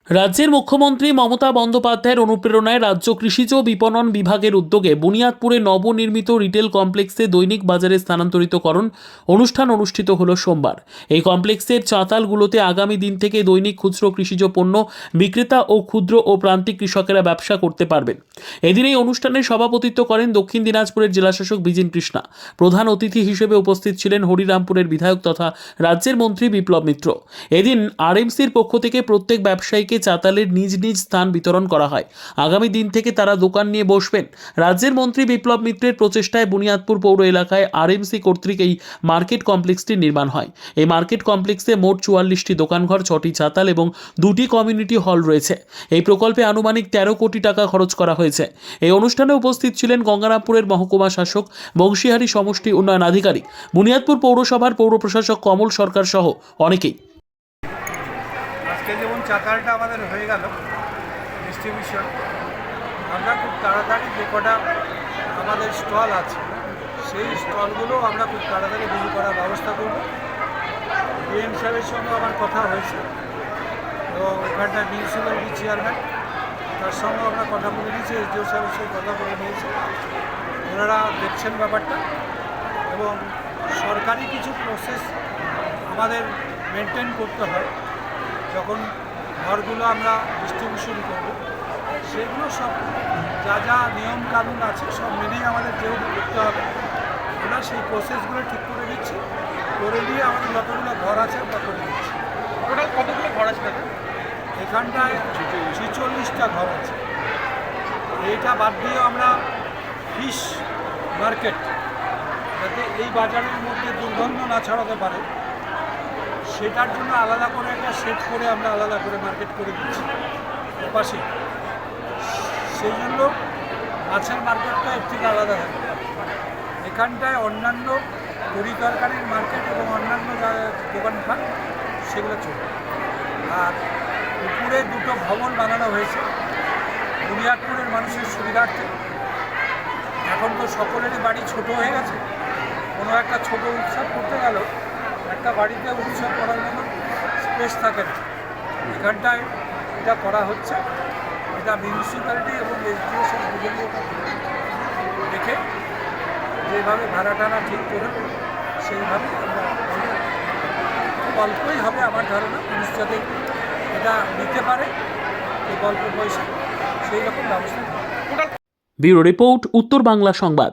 রাজ্যের মুখ্যমন্ত্রী মমতা বন্দ্যোপাধ্যায়ের অনুপ্রেরণায় রাজ্য কৃষিজ বিপণন বিভাগের উদ্যোগে বুনিয়াদপুরে নবনির্মিত রিটেল কমপ্লেক্সে দৈনিক বাজারে স্থানান্তরিতকরণ অনুষ্ঠান অনুষ্ঠিত হল সোমবার। এই কমপ্লেক্সের চাতালগুলোতে আগামী দিন থেকে দৈনিক খুচরো কৃষিজ পণ্য বিক্রেতা ও ক্ষুদ্র ও প্রান্তিক কৃষকেরা ব্যবসা করতে পারবেন। এদিন এই অনুষ্ঠানে সভাপতিত্ব করেন দক্ষিণ দিনাজপুরের জেলাশাসক বিজিন কৃষ্ণা। প্রধান অতিথি হিসেবে উপস্থিত ছিলেন হরিরামপুরের বিধায়ক তথা রাজ্যের মন্ত্রী বিপ্লব মিত্র। এদিন আরএমসির পক্ষ থেকে প্রত্যেক ব্যবসায়ীকে চাতালের নিজ নিজ স্থান বিতরণ করা হয়। আগামী দিন থেকে তারা দোকান নিয়ে বসবেন। রাজ্যের মন্ত্রী বিপ্লব মিত্রের প্রচেষ্টায় বুনিয়াদপুর পৌর এলাকায় আরএমসি কর্তৃক এই মার্কেট কমপ্লেক্সটি নির্মাণ হয়। এই মার্কেট কমপ্লেক্সে মোট 44টি দোকানঘর, 6টি চাতাল এবং 2টি কমিউনিটি হল রয়েছে। এই প্রকল্পে আনুমানিক 13 কোটি টাকা খরচ করা হয়েছে। এই অনুষ্ঠানে উপস্থিত ছিলেন গঙ্গারামপুরের মহকুমা শাসক, বংশীহারি সমষ্টি উন্নয়ন আধিকারিক, বুনিয়াদপুর পৌরসভার পৌর প্রশাসক কমল সরকার সহ অনেকেই। আজকে যেমন চাতালটা আমাদের হয়ে গেল ডিস্ট্রিবিউশন, আমরা খুব তাড়াতাড়ি যে কটা আমাদের স্টল আছে সেই স্টলগুলো আমরা খুব তাড়াতাড়ি বিক্রি করার ব্যবস্থা করব। ডিএম সাহেবের সঙ্গে আমার কথা হয়েছে এবং ওখানটায় মিউনিসিপ্যালিটি চেয়ারম্যান তার সঙ্গে আমরা কথা বলে নিয়েছি, এসডিও সাহেবের সঙ্গে কথা বলে নিয়েছি। ওনারা দেখছেন ব্যাপারটা এবং সরকারি কিছু প্রসেস আমাদের মেনটেন করতে হয়। যখন ঘরগুলো আমরা ডিস্ট্রিবিউশন করব সেগুলো সব যা যা নিয়ম কানুন আছে সব মেনেই আমাদের যেহেতু করতে হবে, আমরা সেই প্রসেসগুলো ঠিক করে দিচ্ছি। করে দিয়ে আমাদের যতগুলো ঘর আছে আমরা করে দিচ্ছি। টোটাল কতগুলো ঘর আছে দাদা? এখানটায় 46টা ঘর আছে। এইটা বাদ দিয়েও আমরা ফিশ মার্কেট, যাতে এই বাজারের মধ্যে দুর্গন্ধ না ছড়াতে পারে সেটার জন্য আলাদা করে একটা সেট করে আমরা আলাদা করে মার্কেট করে দিচ্ছি পাশে। সেই জন্য মাছের মার্কেটটা এর থেকে আলাদা থাকে। এখানটায় অন্যান্য তরি তরকারির মার্কেট এবং অন্যান্য যা দোকানপাট সেগুলো চলবে। আর উপরে 2টো ভবন বানানো হয়েছে বুনিয়াদপুরের মানুষের সুবিধার্থে। এখন তো সকলেরই বাড়ি ছোট হয়ে গেছে, কোনো একটা ছোট উৎসব করতে গেল একটা বাড়িতে উৎসব করার মতো স্পেস থাকে না। এখানটায় এটা করা হচ্ছে, এটা মিউনিসিপ্যালিটি এবং এসডিও সব দেখে যেভাবে ভাড়া টানা ঠিক করে সেইভাবে আমরা খুব অল্পই হবে আমার ধারণা। মানুষ যাতে এটা নিতে পারে এই অল্প পয়সা সেই রকম ব্যবস্থা। ব্যুরো রিপোর্ট, উত্তর বাংলা সংবাদ।